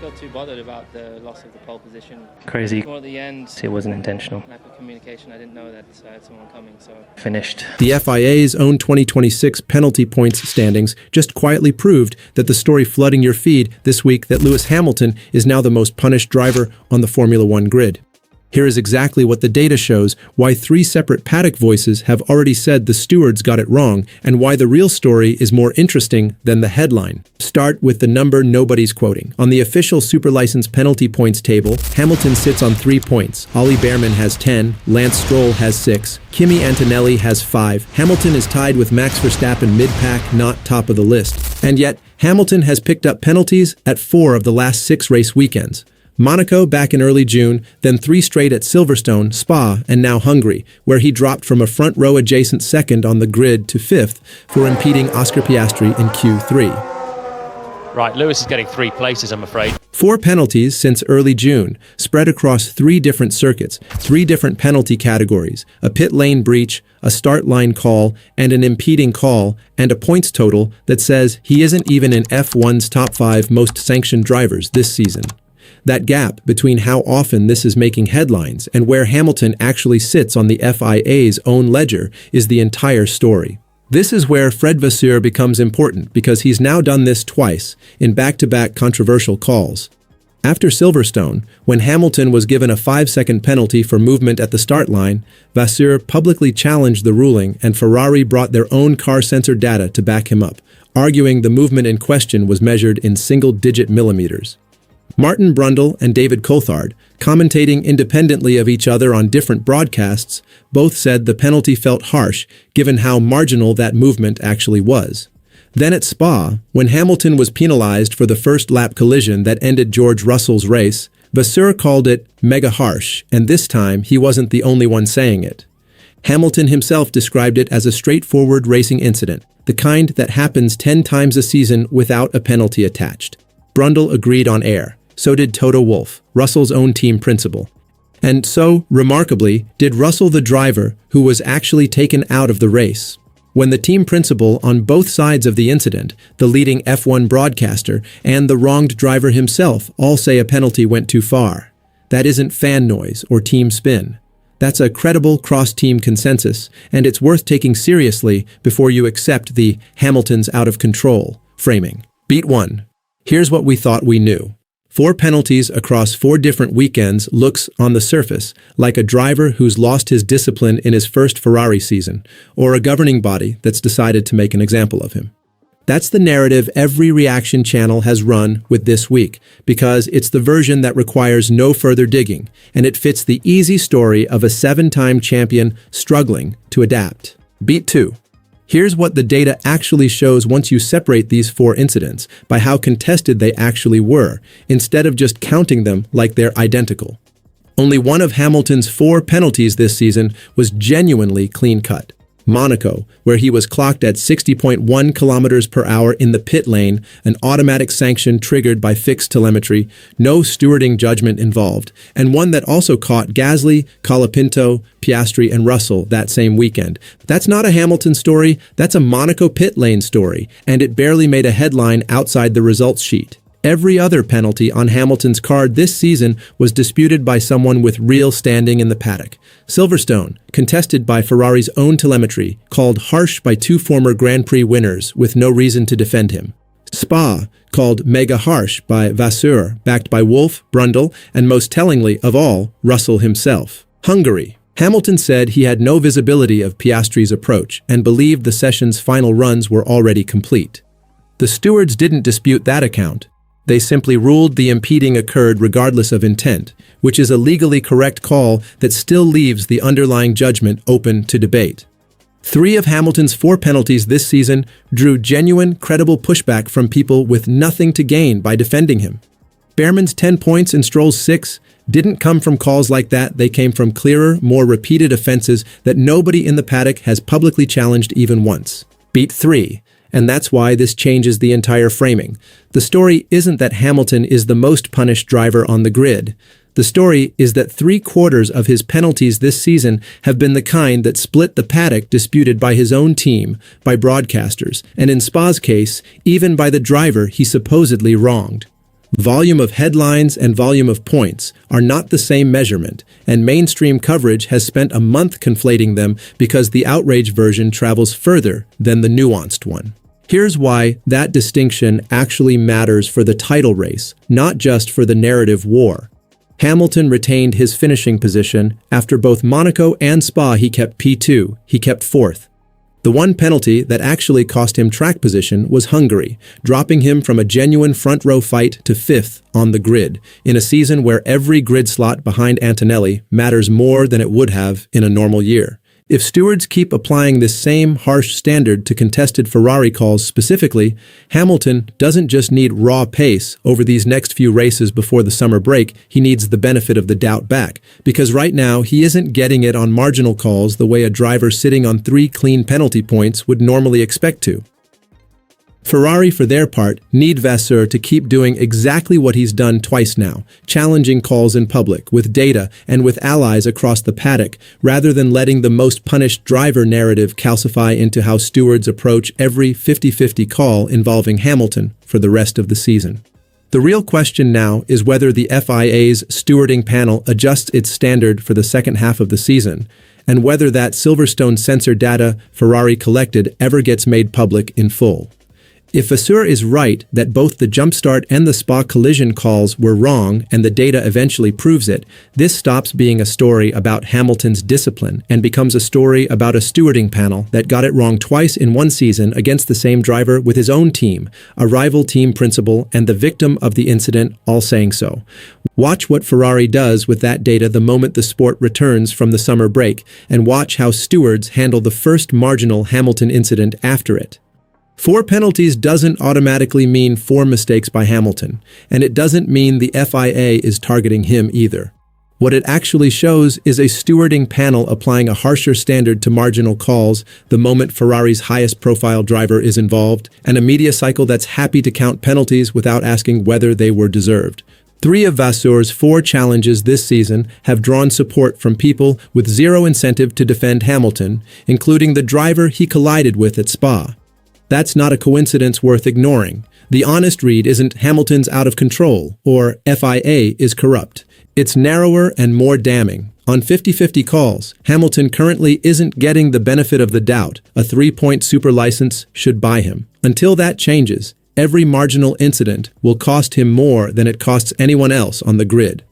got too bothered about the loss of the pole position. Crazy. More at the end, It wasn't intentional. lack of communication. I didn't know that I had someone coming, so Finished. The FIA's own 2026 penalty points standings just quietly proved that the story flooding your feed this week that Lewis Hamilton is now the most punished driver on the Formula One grid. Here is exactly what the data shows, why 3 separate paddock voices have already said the stewards got it wrong, and why the real story is more interesting than the headline. Start with the number nobody's quoting. On the official Superlicense penalty points table, Hamilton sits on 3 points. Ollie Behrman has 10, Lance Stroll has 6, Kimi Antonelli has 5. Hamilton is tied with Max Verstappen mid-pack, not top of the list. And yet, Hamilton has picked up penalties at 4 of the last 6 race weekends. Monaco back in early June, then 3 straight at Silverstone, Spa, and now Hungary, where he dropped from a front row adjacent second on the grid to 5th for impeding Oscar Piastri in Q3. Right, Lewis is getting 3 places, I'm afraid. 4 penalties since early June, spread across 3 different circuits, 3 different penalty categories, a pit lane breach, a start line call, and an impeding call, and a points total that says he isn't even in F1's top 5 most sanctioned drivers this season. That gap between how often this is making headlines and where Hamilton actually sits on the FIA's own ledger is the entire story. This is where Fred Vasseur becomes important because he's now done this twice in back-to-back controversial calls. After Silverstone, when Hamilton was given a 5-second penalty for movement at the start line, Vasseur publicly challenged the ruling and Ferrari brought their own car sensor data to back him up, arguing the movement in question was measured in single-digit millimeters. Martin Brundle and David Coulthard, commentating independently of each other on different broadcasts, both said the penalty felt harsh given how marginal that movement actually was. Then at Spa, when Hamilton was penalized for the first lap collision that ended George Russell's race, Vasseur called it mega harsh, and this time he wasn't the only one saying it. Hamilton himself described it as a straightforward racing incident, the kind that happens 10 times a season without a penalty attached. Brundle agreed on air. So did Toto Wolff, Russell's own team principal. And so, remarkably, did Russell the driver, who was actually taken out of the race. When the team principal on both sides of the incident, the leading F1 broadcaster, and the wronged driver himself all say a penalty went too far. That isn't fan noise or team spin. That's a credible cross-team consensus, and it's worth taking seriously before you accept the Hamilton's out of control framing. Beat 1. Here's what we thought we knew. 4 penalties across 4 different weekends looks, on the surface, like a driver who's lost his discipline in his first Ferrari season, or a governing body that's decided to make an example of him. That's the narrative every reaction channel has run with this week, because it's the version that requires no further digging, and it fits the easy story of a 7-time champion struggling to adapt. Beat 2. Here's what the data actually shows once you separate these 4 incidents by how contested they actually were, instead of just counting them like they're identical. Only one of Hamilton's 4 penalties this season was genuinely clean-cut. Monaco, where he was clocked at 60.1 kilometers per hour in the pit lane, an automatic sanction triggered by fixed telemetry, no stewarding judgment involved, and one that also caught Gasly, Colapinto, Piastri, and Russell that same weekend. That's not a Hamilton story, that's a Monaco pit lane story, and it barely made a headline outside the results sheet. Every other penalty on Hamilton's card this season was disputed by someone with real standing in the paddock. Silverstone, contested by Ferrari's own telemetry, called harsh by 2 former Grand Prix winners with no reason to defend him. Spa, called mega harsh by Vasseur, backed by Wolff, Brundle, and most tellingly of all, Russell himself. Hungary. Hamilton said he had no visibility of Piastri's approach and believed the session's final runs were already complete. The stewards didn't dispute that account. They simply ruled the impeding occurred regardless of intent, which is a legally correct call that still leaves the underlying judgment open to debate. 3 of Hamilton's 4 penalties this season drew genuine, credible pushback from people with nothing to gain by defending him. Behrman's 10 points and Stroll's 6 didn't come from calls like that, they came from clearer, more repeated offenses that nobody in the paddock has publicly challenged even once. Beat 3. And that's why this changes the entire framing. The story isn't that Hamilton is the most punished driver on the grid. The story is that 3/4 of his penalties this season have been the kind that split the paddock disputed by his own team, by broadcasters, and in Spa's case, even by the driver he supposedly wronged. Volume of headlines and volume of points are not the same measurement, and mainstream coverage has spent a month conflating them because the outrage version travels further than the nuanced one. Here's why that distinction actually matters for the title race, not just for the narrative war. Hamilton retained his finishing position. After both Monaco and Spa he kept P2, he kept fourth. The one penalty that actually cost him track position was Hungary, dropping him from a genuine front-row fight to fifth on the grid, in a season where every grid slot behind Antonelli matters more than it would have in a normal year. If stewards keep applying this same harsh standard to contested Ferrari calls specifically, Hamilton doesn't just need raw pace over these next few races before the summer break, he needs the benefit of the doubt back. Because right now, he isn't getting it on marginal calls the way a driver sitting on 3 clean penalty points would normally expect to. Ferrari, for their part, need Vasseur to keep doing exactly what he's done twice now, challenging calls in public, with data, and with allies across the paddock, rather than letting the most punished driver narrative calcify into how stewards approach every 50-50 call involving Hamilton for the rest of the season. The real question now is whether the FIA's stewarding panel adjusts its standard for the second half of the season, and whether that Silverstone sensor data Ferrari collected ever gets made public in full. If Vasseur is right that both the jumpstart and the Spa collision calls were wrong and the data eventually proves it, this stops being a story about Hamilton's discipline and becomes a story about a stewarding panel that got it wrong twice in one season against the same driver with his own team, a rival team principal and the victim of the incident all saying so. Watch what Ferrari does with that data the moment the sport returns from the summer break, and watch how stewards handle the first marginal Hamilton incident after it. 4 penalties doesn't automatically mean 4 mistakes by Hamilton, and it doesn't mean the FIA is targeting him either. What it actually shows is a stewarding panel applying a harsher standard to marginal calls the moment Ferrari's highest-profile driver is involved, and a media cycle that's happy to count penalties without asking whether they were deserved. 3 of Vasseur's 4 challenges this season have drawn support from people with zero incentive to defend Hamilton, including the driver he collided with at Spa. That's not a coincidence worth ignoring. The honest read isn't Hamilton's out of control or FIA is corrupt. It's narrower and more damning. On 50-50 calls, Hamilton currently isn't getting the benefit of the doubt. A 3-point super license should buy him. Until that changes, every marginal incident will cost him more than it costs anyone else on the grid.